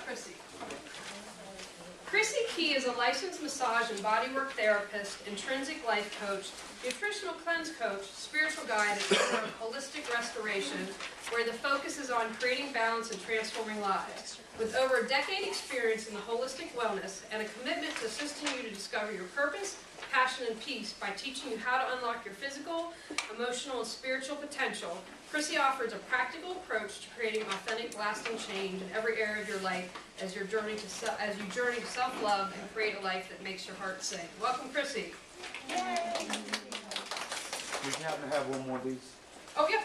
Chrissy. Chrissy Key is a licensed massage and bodywork therapist, intrinsic life coach, nutritional cleanse coach, spiritual guide, and owner of holistic restoration, where the focus is on creating balance and transforming lives. With over a decade experience in the holistic wellness and a commitment to assisting you to discover your purpose, passion, and peace by teaching you how to unlock your physical, emotional, and spiritual potential, Chrissy offers a practical approach to creating authentic, lasting change in every area of your life as you journey to self-love and create a life that makes your heart sing. Welcome, Chrissy. Yay! Would you happen to have one more of these? Oh, yeah.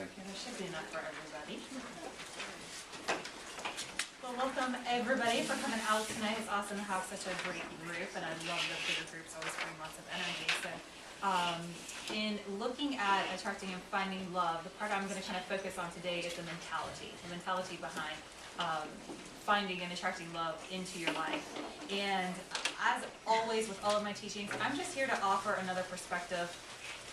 Thank you. There should be enough for everybody. Well, welcome everybody for coming out tonight. It's awesome to have such a great group, and I love the bigger groups, always bring lots of energy. So, in looking at attracting and finding love, the part I'm going to kind of focus on today is the mentality behind finding and attracting love into your life. And as always with all of my teachings, I'm just here to offer another perspective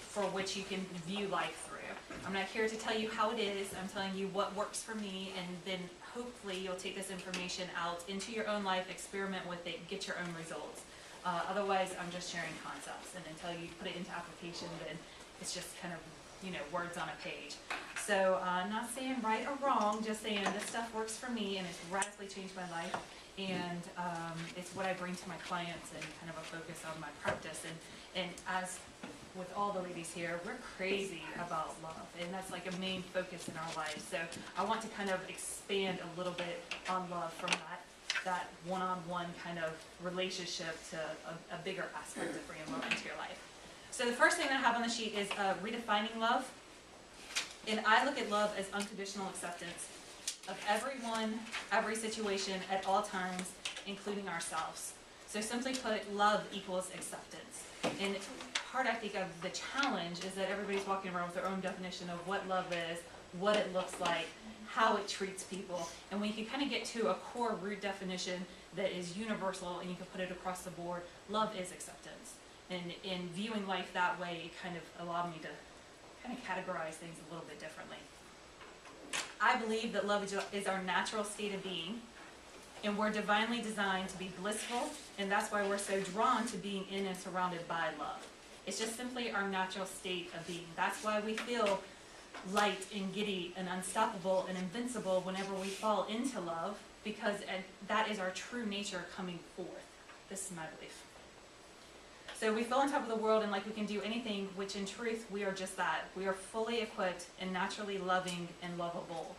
for which you can view life through. I'm not here to tell you how it is. I'm telling you what works for me, and then hopefully you'll take this information out into your own life, experiment with it, get your own results. Otherwise, I'm just sharing concepts, and until you put it into application, then it's just kind of, words on a page. So I'm not saying right or wrong, just saying this stuff works for me, and it's radically changed my life, and it's what I bring to my clients and kind of a focus on my practice. And as with all the ladies here, we're crazy about love, and that's like a main focus in our lives. So I want to kind of expand a little bit on love from that one-on-one kind of relationship to a bigger aspect of bringing love into your life. So the first thing that I have on the sheet is redefining love. And I look at love as unconditional acceptance of everyone, every situation, at all times, including ourselves. So simply put, love equals acceptance. And part, I think, of the challenge is that everybody's walking around with their own definition of what love is, what it looks like, how it treats people. And when you can kind of get to a core root definition that is universal and you can put it across the board, love is acceptance. And in viewing life that way, it kind of allowed me to kind of categorize things a little bit differently. I believe that love is our natural state of being, and we're divinely designed to be blissful, and that's why we're so drawn to being in and surrounded by love. It's just simply our natural state of being. That's why we feel light and giddy and unstoppable and invincible whenever we fall into love, because that is our true nature coming forth. This is my belief. So we feel on top of the world and like we can do anything, which in truth we are just that. We are fully equipped and naturally loving and lovable.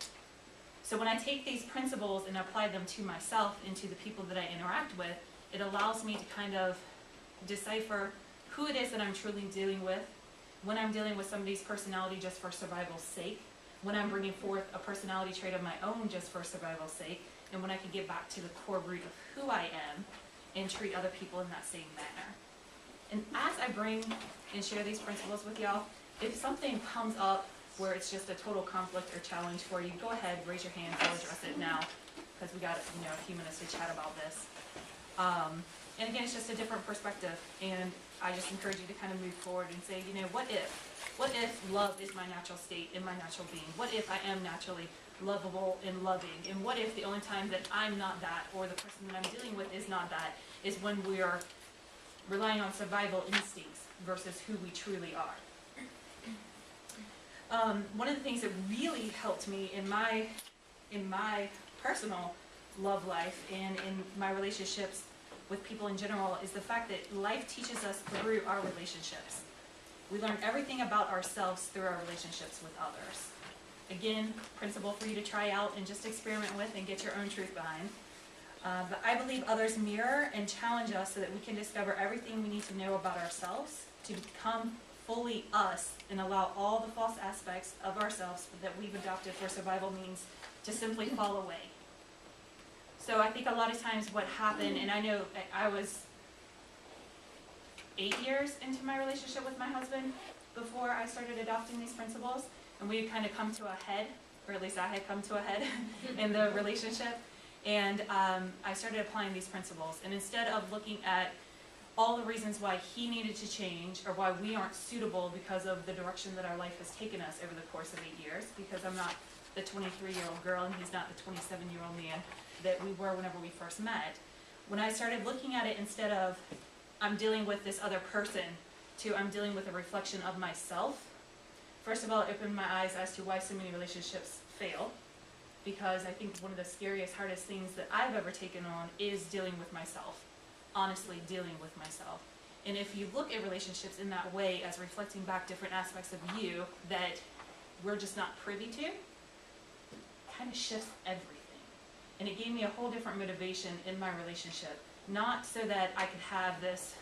So when I take these principles and apply them to myself and to the people that I interact with, it allows me to kind of decipher who it is that I'm truly dealing with, when I'm dealing with somebody's personality just for survival's sake, when I'm bringing forth a personality trait of my own just for survival's sake, and when I can get back to the core root of who I am and treat other people in that same manner. And as I bring and share these principles with y'all, if something comes up where it's just a total conflict or challenge for you, go ahead, raise your hand, I'll address it now, because we got a few minutes to chat about this. And again, it's just a different perspective, and I just encourage you to kind of move forward and say, what if love is my natural state in my natural being? What if I am naturally lovable and loving? And what if the only time that I'm not that, or the person that I'm dealing with is not that, is when we are relying on survival instincts versus who we truly are? One of the things that really helped me in my personal love life and in my relationships with people in general is the fact that life teaches us through our relationships. We learn everything about ourselves through our relationships with others. Again, principle for you to try out and just experiment with and get your own truth behind. But I believe others mirror and challenge us so that we can discover everything we need to know about ourselves to become fully us and allow all the false aspects of ourselves that we've adopted for survival means to simply fall away. So I think a lot of times what happened, and I know I was 8 years into my relationship with my husband before I started adopting these principles, and we had kind of come to a head, or at least I had come to a head in the relationship, and I started applying these principles. And instead of looking at all the reasons why he needed to change or why we aren't suitable because of the direction that our life has taken us over the course of 8 years, because I'm not the 23-year-old girl and he's not the 27-year-old man that we were whenever we first met. When I started looking at it instead of I'm dealing with this other person to I'm dealing with a reflection of myself, first of all, it opened my eyes as to why so many relationships fail. Because I think one of the scariest, hardest things that I've ever taken on is dealing with myself. Honestly, dealing with myself. And if you look at relationships in that way as reflecting back different aspects of you that we're just not privy to, it kind of shifts everything. And it gave me a whole different motivation in my relationship. Not so that I could have this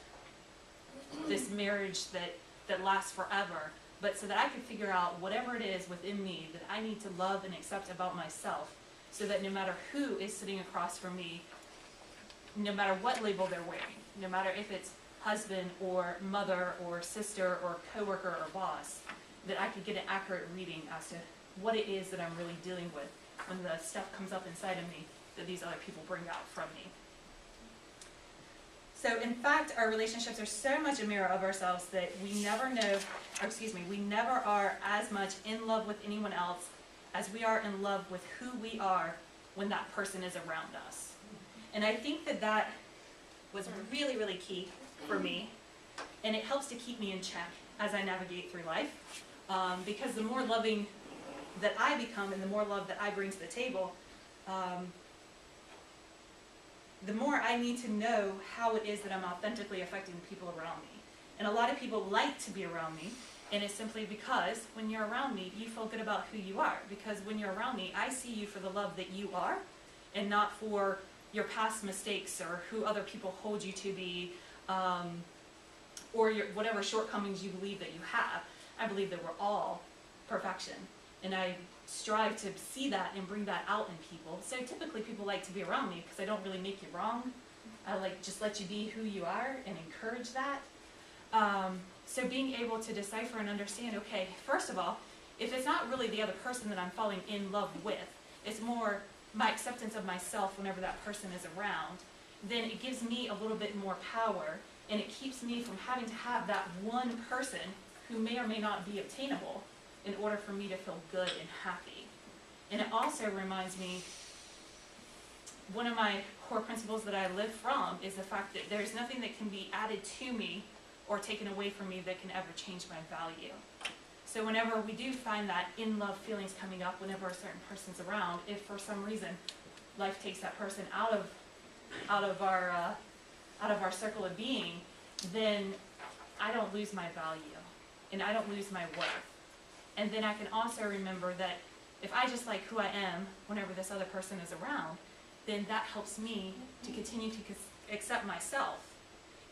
marriage that lasts forever, but so that I could figure out whatever it is within me that I need to love and accept about myself, so that no matter who is sitting across from me, no matter what label they're wearing, no matter if it's husband or mother or sister or coworker or boss, that I could get an accurate reading as to what it is that I'm really dealing with when the stuff comes up inside of me that these other people bring out from me. So in fact, our relationships are so much a mirror of ourselves that we never we never are as much in love with anyone else as we are in love with who we are when that person is around us. And I think that was really, really key for me, and it helps to keep me in check as I navigate through life, because the more loving that I become and the more love that I bring to the table, the more I need to know how it is that I'm authentically affecting the people around me. And a lot of people like to be around me, and it's simply because when you're around me, you feel good about who you are. Because when you're around me, I see you for the love that you are, and not for your past mistakes or who other people hold you to be, or whatever shortcomings you believe that you have. I believe that we're all perfection, and I strive to see that and bring that out in people. So typically people like to be around me because I don't really make you wrong. I just let you be who you are and encourage that. So being able to decipher and understand, okay, first of all, if it's not really the other person that I'm falling in love with, it's more my acceptance of myself whenever that person is around, then it gives me a little bit more power, and it keeps me from having to have that one person who may or may not be obtainable in order for me to feel good and happy. And it also reminds me, one of my core principles that I live from is the fact that there's nothing that can be added to me or taken away from me that can ever change my value. So whenever we do find that in-love feelings coming up whenever a certain person's around, if for some reason life takes that person out of our circle of being, then I don't lose my value and I don't lose my worth. And then I can also remember that if I just like who I am whenever this other person is around, then that helps me to continue to accept myself.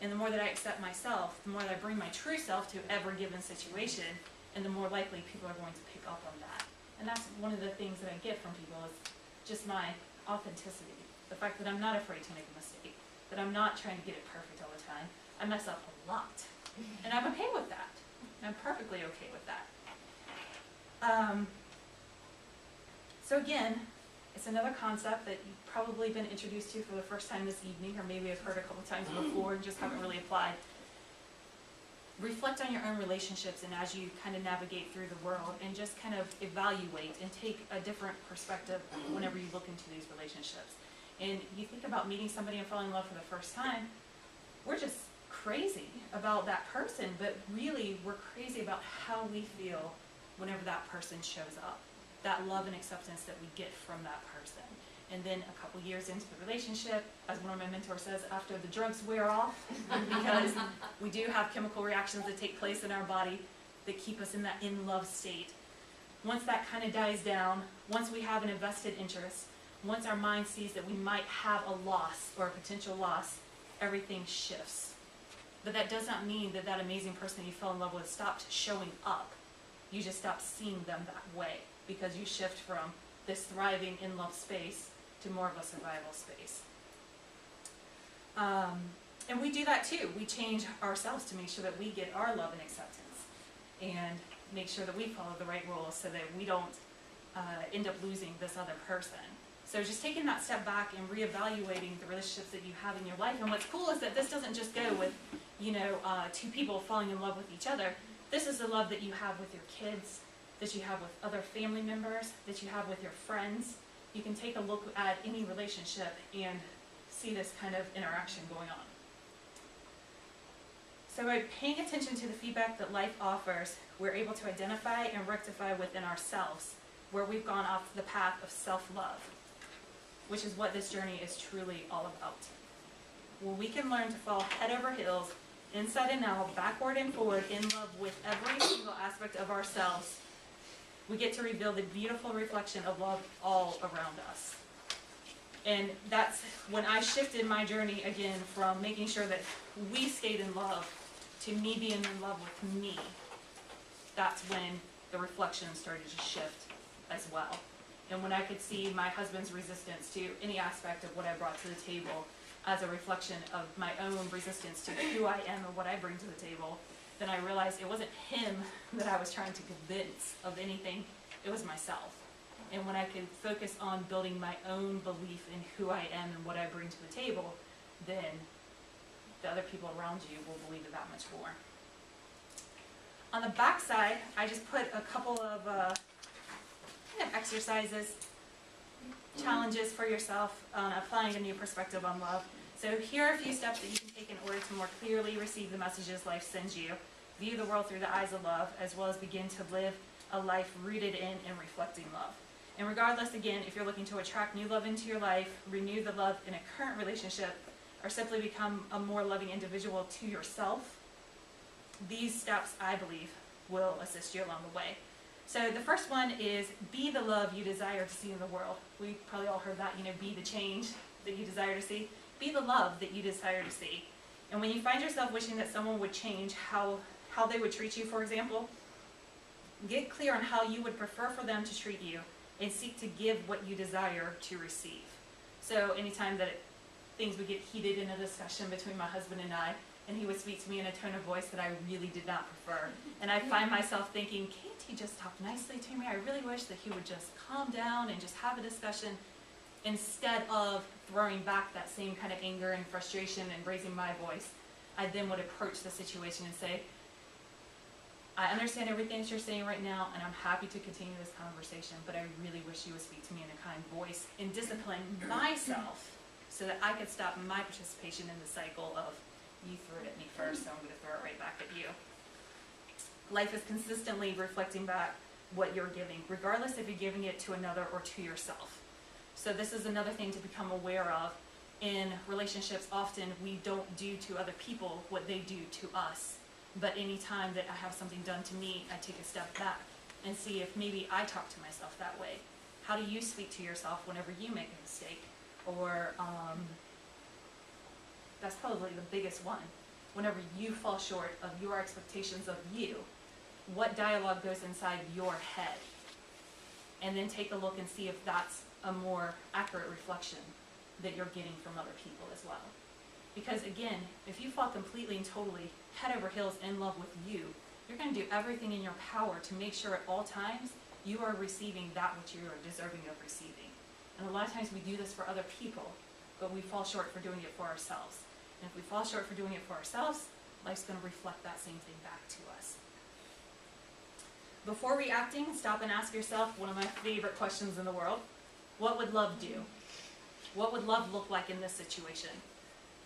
And the more that I accept myself, the more that I bring my true self to every given situation, and the more likely people are going to pick up on that. And that's one of the things that I get from people, is just my authenticity. The fact that I'm not afraid to make a mistake, that I'm not trying to get it perfect all the time. I mess up a lot, and I'm okay with that. I'm perfectly okay with that. So again, it's another concept that you've probably been introduced to for the first time this evening, or maybe have heard a couple times before and just haven't really applied. Reflect on your own relationships, and as you kind of navigate through the world, and just kind of evaluate and take a different perspective whenever you look into these relationships. And you think about meeting somebody and falling in love for the first time, we're just crazy about that person, but really we're crazy about how we feel whenever that person shows up. That love and acceptance that we get from that person. And then a couple years into the relationship, as one of my mentors says, after the drugs wear off, because we do have chemical reactions that take place in our body that keep us in that in-love state. Once that kind of dies down, once we have an invested interest, once our mind sees that we might have a loss or a potential loss, everything shifts. But that does not mean that that amazing person that you fell in love with stopped showing up. You just stop seeing them that way, because you shift from this thriving in-love space to more of a survival space. And we do that too. We change ourselves to make sure that we get our love and acceptance, and make sure that we follow the right rules so that we don't end up losing this other person. So just taking that step back and reevaluating the relationships that you have in your life. And what's cool is that this doesn't just go with, two people falling in love with each other. This is the love that you have with your kids, that you have with other family members, that you have with your friends. You can take a look at any relationship and see this kind of interaction going on. So by paying attention to the feedback that life offers, we're able to identify and rectify within ourselves where we've gone off the path of self-love, which is what this journey is truly all about. Well, we can learn to fall head over heels, inside and out, backward and forward, in love with every single aspect of ourselves. We get to reveal the beautiful reflection of love all around us. And that's when I shifted my journey again from making sure that we stayed in love to me being in love with me. That's when the reflection started to shift as well. And when I could see my husband's resistance to any aspect of what I brought to the table as a reflection of my own resistance to who I am and what I bring to the table, then I realized it wasn't him that I was trying to convince of anything, it was myself. And when I could focus on building my own belief in who I am and what I bring to the table, then the other people around you will believe it that much more. On the back side, I just put a couple of kind of exercises, challenges for yourself on applying a new perspective on love. So here are a few steps that you can take in order to more clearly receive the messages life sends you, view the world through the eyes of love, as well as begin to live a life rooted in and reflecting love. And regardless, again, if you're looking to attract new love into your life, renew the love in a current relationship, or simply become a more loving individual to yourself, these steps, I believe, will assist you along the way. So the first one is be the love you desire to see in the world. We probably all heard that, be the change that you desire to see. Be the love that you desire to see. And when you find yourself wishing that someone would change how they would treat you, for example, get clear on how you would prefer for them to treat you and seek to give what you desire to receive. So anytime that things would get heated in a discussion between my husband and I, and he would speak to me in a tone of voice that I really did not prefer, and I find myself thinking, can't he just talk nicely to me? I really wish that he would just calm down and just have a discussion, instead of throwing back that same kind of anger and frustration and raising my voice. I then would approach the situation and say, I understand everything that you're saying right now, and I'm happy to continue this conversation, but I really wish you would speak to me in a kind voice and discipline myself so that I could stop my participation in the cycle of, you threw it at me first, so I'm going to throw it right back at you. Life is consistently reflecting back what you're giving, regardless if you're giving it to another or to yourself. So this is another thing to become aware of. In relationships, often we don't do to other people what they do to us. But any time that I have something done to me, I take a step back and see if maybe I talk to myself that way. How do you speak to yourself whenever you make a mistake? Or that's probably the biggest one. Whenever you fall short of your expectations of you, what dialogue goes inside your head? And then take a look and see if that's a more accurate reflection that you're getting from other people as well. Because again, if you fall completely and totally head over heels in love with you, you're going to do everything in your power to make sure at all times you are receiving that which you are deserving of receiving. And a lot of times we do this for other people, but we fall short for doing it for ourselves. And if we fall short for doing it for ourselves, life's going to reflect that same thing back to us. Before reacting, stop and ask yourself one of my favorite questions in the world. What would love do? What would love look like in this situation?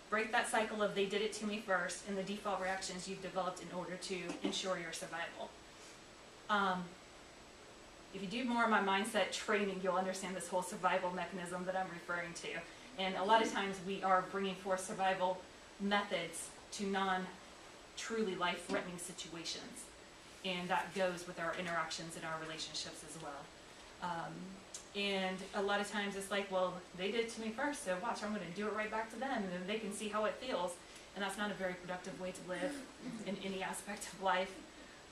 Break that cycle of they did it to me first and the default reactions you've developed in order to ensure your survival. If you do more of my mindset training, you'll understand this whole survival mechanism that I'm referring to. And a lot of times we are bringing forth survival methods to non-truly life-threatening situations. And that goes with our interactions in our relationships as well. And a lot of times it's like, well, they did it to me first, so watch, I'm going to do it right back to them, and then they can see how it feels. And that's not a very productive way to live in any aspect of life.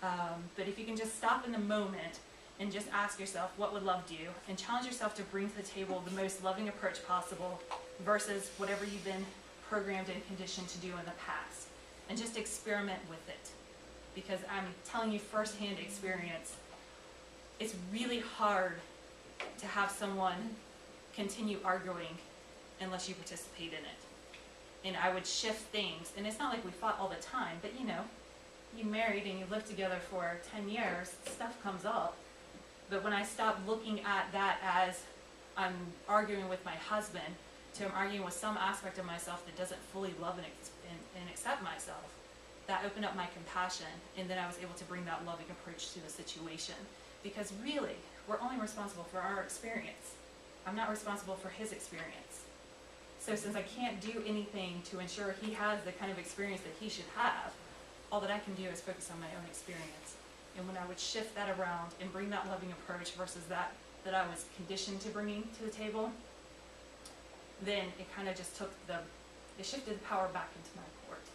But if you can just stop in the moment and just ask yourself, what would love do? And challenge yourself to bring to the table the most loving approach possible versus whatever you've been programmed and conditioned to do in the past. And just experiment with it. Because I'm telling you firsthand experience, it's really hard to have someone continue arguing unless you participate in it. And I would shift things, and it's not like we fought all the time, but you married and you lived together for 10 years, stuff comes up, But when I stopped looking at that as I'm arguing with my husband, to I'm arguing with some aspect of myself that doesn't fully love and accept myself, that opened up my compassion, and then I was able to bring that loving approach to the situation. Because really, we're only responsible for our experience. I'm not responsible for his experience. So since I can't do anything to ensure he has the kind of experience that he should have, all that I can do is focus on my own experience. And when I would shift that around and bring that loving approach versus that I was conditioned to bringing to the table, then it kind of just it shifted the power back into my court.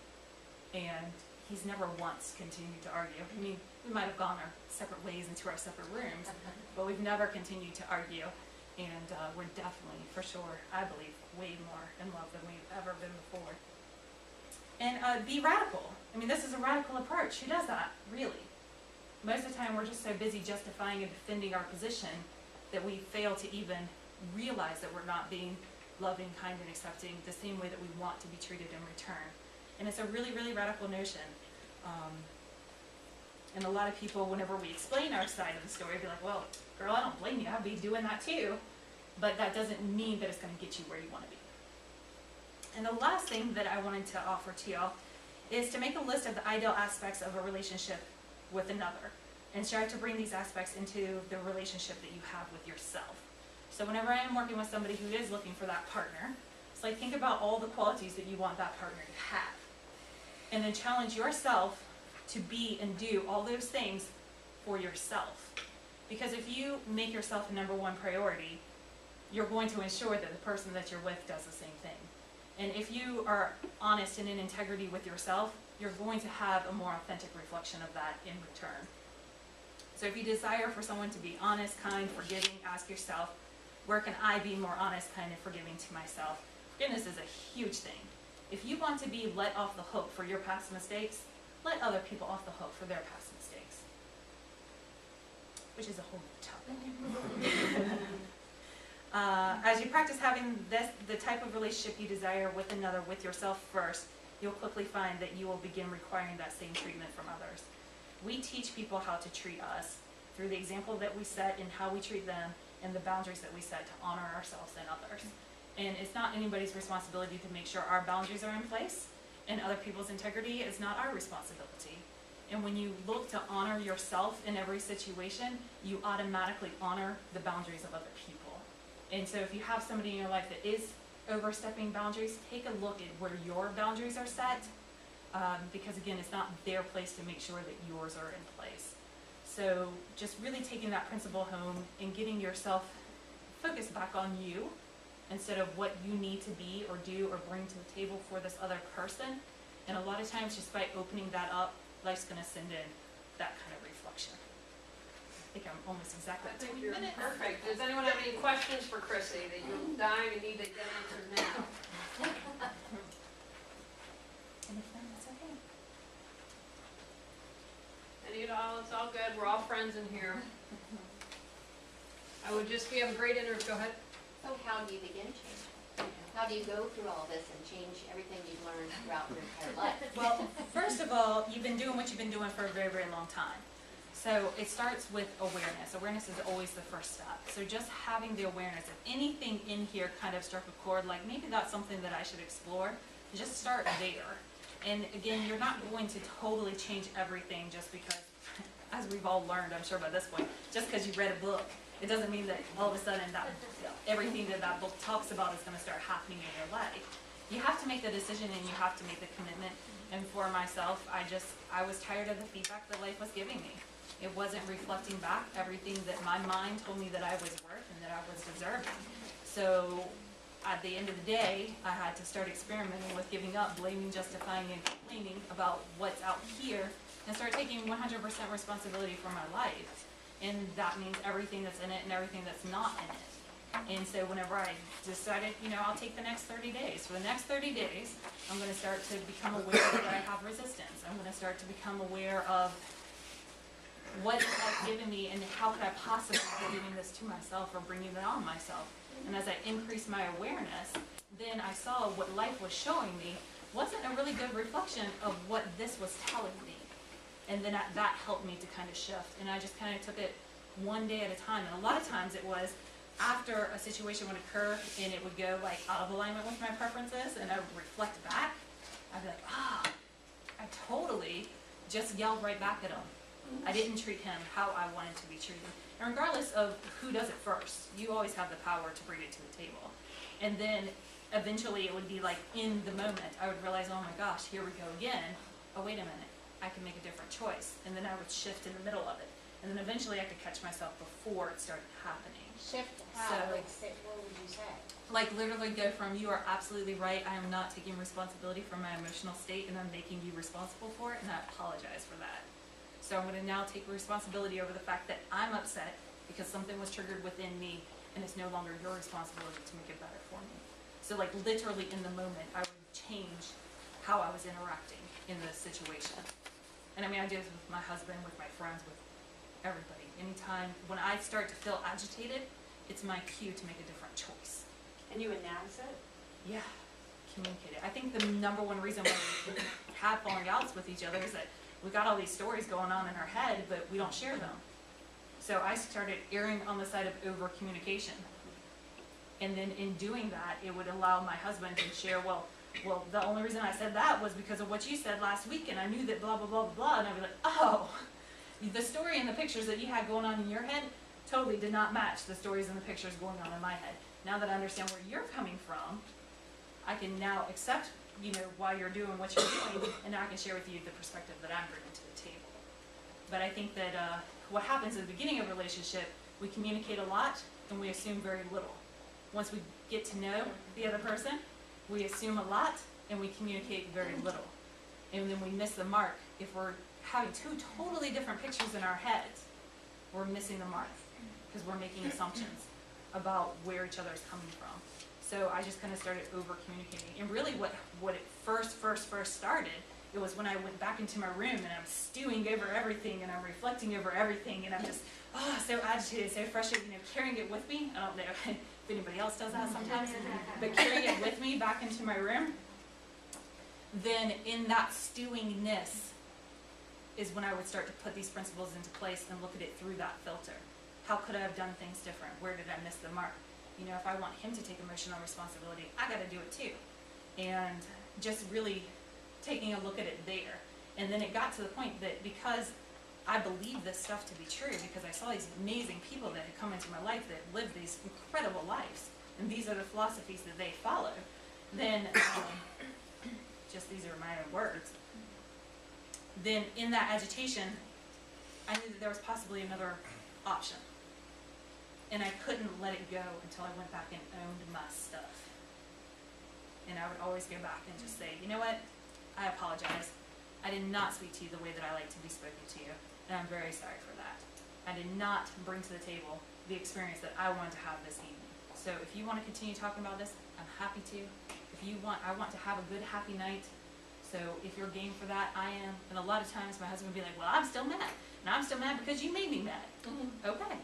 And he's never once continued to argue. I mean, we might have gone our separate ways into our separate rooms, but we've never continued to argue. And we're definitely, for sure, I believe, way more in love than we've ever been before. And be radical. I mean, this is a radical approach. Who does that, really? Most of the time, we're just so busy justifying and defending our position that we fail to even realize that we're not being loving, kind, and accepting the same way that we want to be treated in return. And it's a really, really radical notion. And a lot of people, whenever we explain our side of the story, be like, well, girl, I don't blame you. I'd be doing that too. But that doesn't mean that it's going to get you where you want to be. And the last thing that I wanted to offer to y'all is to make a list of the ideal aspects of a relationship with another, and strive to bring these aspects into the relationship that you have with yourself. So whenever I am working with somebody who is looking for that partner, it's like, think about all the qualities that you want that partner to have, and then challenge yourself to be and do all those things for yourself. Because if you make yourself a number one priority, you're going to ensure that the person that you're with does the same thing. And if you are honest and in integrity with yourself, you're going to have a more authentic reflection of that in return. So if you desire for someone to be honest, kind, forgiving, ask yourself, where can I be more honest, kind, and forgiving to myself? Forgiveness is a huge thing. If you want to be let off the hook for your past mistakes, let other people off the hook for their past mistakes. Which is a whole other topic. As you practice having the type of relationship you desire with another, with yourself first, you'll quickly find that you will begin requiring that same treatment from others. We teach people how to treat us through the example that we set in how we treat them and the boundaries that we set to honor ourselves and others. And it's not anybody's responsibility to make sure our boundaries are in place, and other people's integrity is not our responsibility. And when you look to honor yourself in every situation, you automatically honor the boundaries of other people. And so if you have somebody in your life that is overstepping boundaries, take a look at where your boundaries are set, because again, it's not their place to make sure that yours are in place. So just really taking that principle home and getting yourself focused back on you instead of what you need to be or do or bring to the table for this other person. And a lot of times just by opening that up, life's going to send in that kind of reflection. I think I'm almost exactly at 20 minutes. Perfect. Does anyone have any questions for Chrissy that you're dying and need to get answered now? And if not, that's okay. Any at all? It's all good. We're all friends in here. We have a great interview. Go ahead. So how do you begin change? How do you go through all this and change everything you've learned throughout your entire life? Well, first of all, you've been doing what you've been doing for a very, very long time. So it starts with awareness. Awareness is always the first step. So just having the awareness, if anything in here kind of struck a chord, like maybe that's something that I should explore, just start there. And again, you're not going to totally change everything just because, as we've all learned, I'm sure by this point, just because you read a book, it doesn't mean that all of a sudden that everything that book talks about is going to start happening in your life. You have to make the decision and you have to make the commitment. And for myself, I was tired of the feedback that life was giving me. It wasn't reflecting back everything that my mind told me that I was worth and that I was deserving. So at the end of the day, I had to start experimenting with giving up, blaming, justifying, and complaining about what's out here and start taking 100% responsibility for my life. And that means everything that's in it and everything that's not in it. And so whenever I decided, I'll take the next 30 days. For the next 30 days, I'm going to start to become aware that I have resistance. I'm going to start to become aware of what is life giving me and how could I possibly be giving this to myself or bringing it on myself. And as I increased my awareness, then I saw what life was showing me wasn't a really good reflection of what this was telling me. And then that helped me to kind of shift. And I just kind of took it one day at a time. And a lot of times it was after a situation would occur and it would go like out of alignment with my preferences, and I would reflect back, I'd be like, I totally just yelled right back at him. I didn't treat him how I wanted to be treated. And regardless of who does it first, you always have the power to bring it to the table. And then eventually it would be like in the moment, I would realize, oh my gosh, here we go again. Oh, wait a minute, I can make a different choice. And then I would shift in the middle of it. And then eventually I could catch myself before it started happening. Shift how? So- Like, say, what would you say? Like literally go from, you are absolutely right, I am not taking responsibility for my emotional state and I'm making you responsible for it, and I apologize for that. So I'm gonna now take responsibility over the fact that I'm upset because something was triggered within me, and it's no longer your responsibility to make it better for me. So like literally in the moment, I would change how I was interacting in this situation. And I mean, I do this with my husband, with my friends, with everybody. Anytime when I start to feel agitated, it's my cue to make a different choice. And you announce it? Yeah, communicate it. I think the number one reason why we have falling outs with each other is that we got all these stories going on in our head, but we don't share them. So I started erring on the side of over communication. And then in doing that, it would allow my husband to share, well, the only reason I said that was because of what you said last week, and I knew that blah, blah, blah, blah, blah. And I'd be like, oh, the story and the pictures that you had going on in your head totally did not match the stories and the pictures going on in my head. Now that I understand where you're coming from, I can now accept, why you're doing what you're doing, and now I can share with you the perspective that I'm bringing to the table. But I think that what happens at the beginning of a relationship, we communicate a lot and we assume very little. Once we get to know the other person, we assume a lot and we communicate very little. And then we miss the mark. If we're having two totally different pictures in our heads, we're missing the mark because we're making assumptions about where each other is coming from. So I just kind of started over communicating. And really what it first started, it was when I went back into my room and I'm stewing over everything and I'm reflecting over everything and I'm just, so agitated, so frustrated, carrying it with me. I don't know if anybody else does that sometimes, but carrying it with me back into my room. Then in that stewingness is when I would start to put these principles into place and look at it through that filter. How could I have done things different? Where did I miss the mark? If I want him to take emotional responsibility, I got to do it too. And just really taking a look at it there. And then it got to the point that because I believed this stuff to be true, because I saw these amazing people that had come into my life that lived these incredible lives, and these are the philosophies that they follow, then, just these are my own words, then in that agitation, I knew that there was possibly another option. And I couldn't let it go until I went back and owned my stuff. And I would always go back and just say, you know what, I apologize. I did not speak to you the way that I like to be spoken to you, and I'm very sorry for that. I did not bring to the table the experience that I wanted to have this evening. So if you want to continue talking about this, I'm happy to. If you want, I want to have a good, happy night. So if you're game for that, I am. And a lot of times my husband would be like, well, I'm still mad. And I'm still mad because you made me mad. Okay.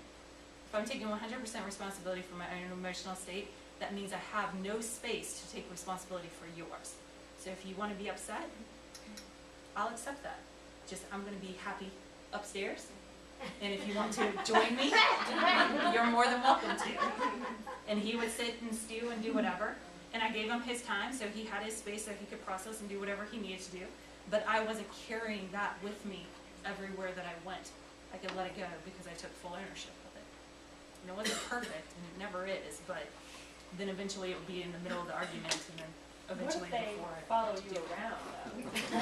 If I'm taking 100% responsibility for my own emotional state, that means I have no space to take responsibility for yours. So if you want to be upset, I'll accept that. Just, I'm going to be happy upstairs. And if you want to join me, you're more than welcome to. And he would sit and stew and do whatever. And I gave him his time, so he had his space so he could process and do whatever he needed to do. But I wasn't carrying that with me everywhere that I went. I could let it go because I took full ownership of it. And it wasn't perfect, and it never is, but then eventually it would be in the middle of the argument, and then eventually What if they before I follow do you it. around, though?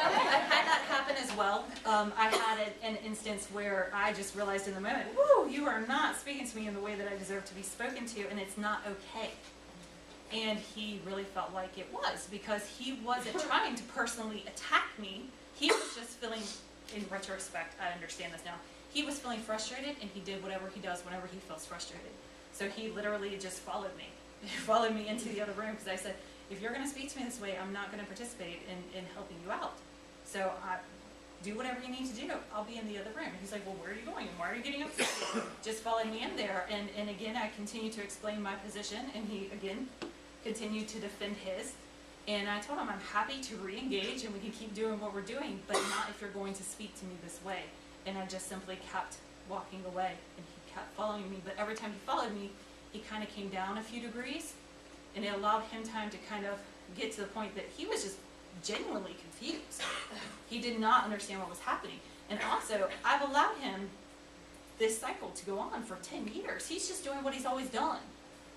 I've had that happen as well. I had an instance where I just realized in the moment, whoo, you are not speaking to me in the way that I deserve to be spoken to, and it's not okay. And he really felt like it was, because he wasn't trying to personally attack me. He was just feeling, in retrospect, I understand this now, he was feeling frustrated, and he did whatever he does whenever he feels frustrated. So he literally just followed me. He followed me into the other room, because I said, if you're going to speak to me this way, I'm not going to participate in helping you out. So do whatever you need to do. I'll be in the other room. And he's like, well, where are you going? And why are you getting upset? Just followed me in there. And again, I continued to explain my position, and he, again, continued to defend his. And I told him I'm happy to re-engage, and we can keep doing what we're doing, but not if you're going to speak to me this way. And I just simply kept walking away, and he kept following me, but every time he followed me, he kind of came down a few degrees, and it allowed him time to kind of get to the point that he was just genuinely confused. He did not understand what was happening. And also, I've allowed him this cycle to go on for 10 years. He's just doing what he's always done.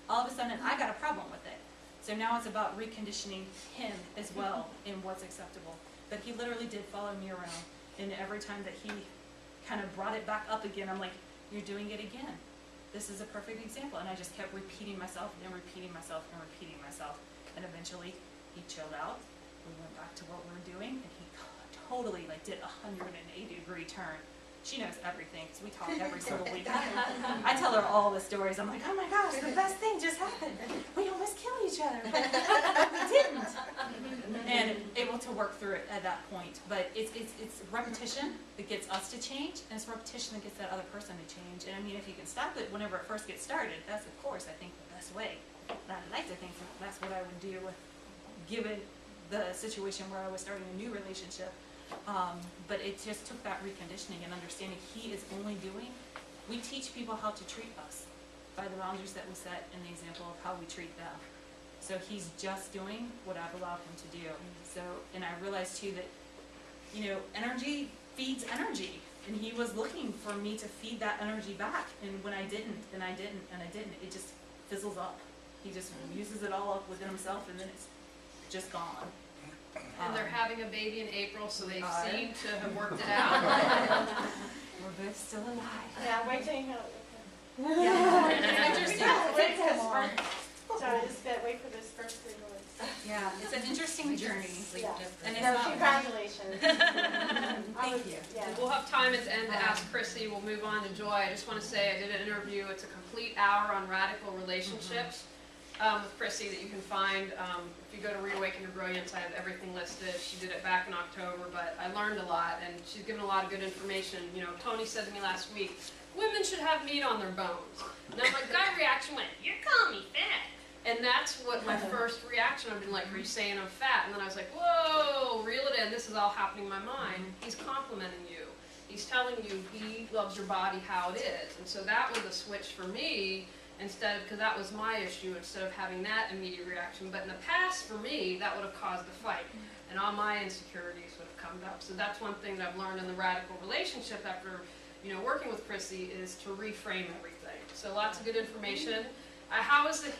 All of a sudden, I got a problem with it. So now it's about reconditioning him as well in what's acceptable. But he literally did follow me around, and every time that he kind of brought it back up again, I'm like, you're doing it again. This is a perfect example. And I just kept repeating myself and repeating myself and repeating myself. And eventually, he chilled out. We went back to what we were doing, and he totally like did a 180-degree turn. She knows everything, because we talk every single week. I tell her all the stories. I'm like, oh my gosh, the best thing just happened. We almost killed each other, but we didn't. And able to work through it at that point. But it's repetition that gets us to change, and it's repetition that gets that other person to change. And I mean, if you can stop it whenever it first gets started, that's of course, I think, the best way. And I'd like to think that's what I would do with, given the situation where I was starting a new relationship. But it just took that reconditioning and understanding he is only doing, we teach people how to treat us by the boundaries that we set and the example of how we treat them. So he's just doing what I've allowed him to do. So, and I realized too that, you know, energy feeds energy. And he was looking for me to feed that energy back. And when I didn't, and I didn't, and I didn't, it just fizzles up. He just uses it all up within himself, and then it's just gone. And they're having a baby in April, so they seem to have worked it out. We're both still alive. Yeah, wait till you know. Yeah. It's interesting. Wait for this first, so just wait for this first 3 months. Yeah, it's an interesting journey. Yeah. And it's No, not congratulations. Thank you. Yeah. We'll have time at the end to ask Chrissy. We'll move on to Joy. I just want to say I did an interview. It's a complete hour on radical relationships with Chrissy that you can find. If you go to Reawaken Your Brilliance, I have everything listed. She did it back in October, but I learned a lot, and she's given a lot of good information. You know, Tony said to me last week, women should have meat on their bones. And my gut reaction went, you're calling me fat. And that's what my first reaction, I've been like, are you saying I'm fat? And then I was like, whoa, reel it in. This is all happening in my mind. He's complimenting you. He's telling you he loves your body how it is. And so that was a switch for me, instead of, because that was my issue, instead of having that immediate reaction. But in the past, for me, that would have caused a fight. And all my insecurities would have come up. So that's one thing that I've learned in the radical relationship after, you know, working with Chrissy, is to reframe everything. So lots of good information. How is the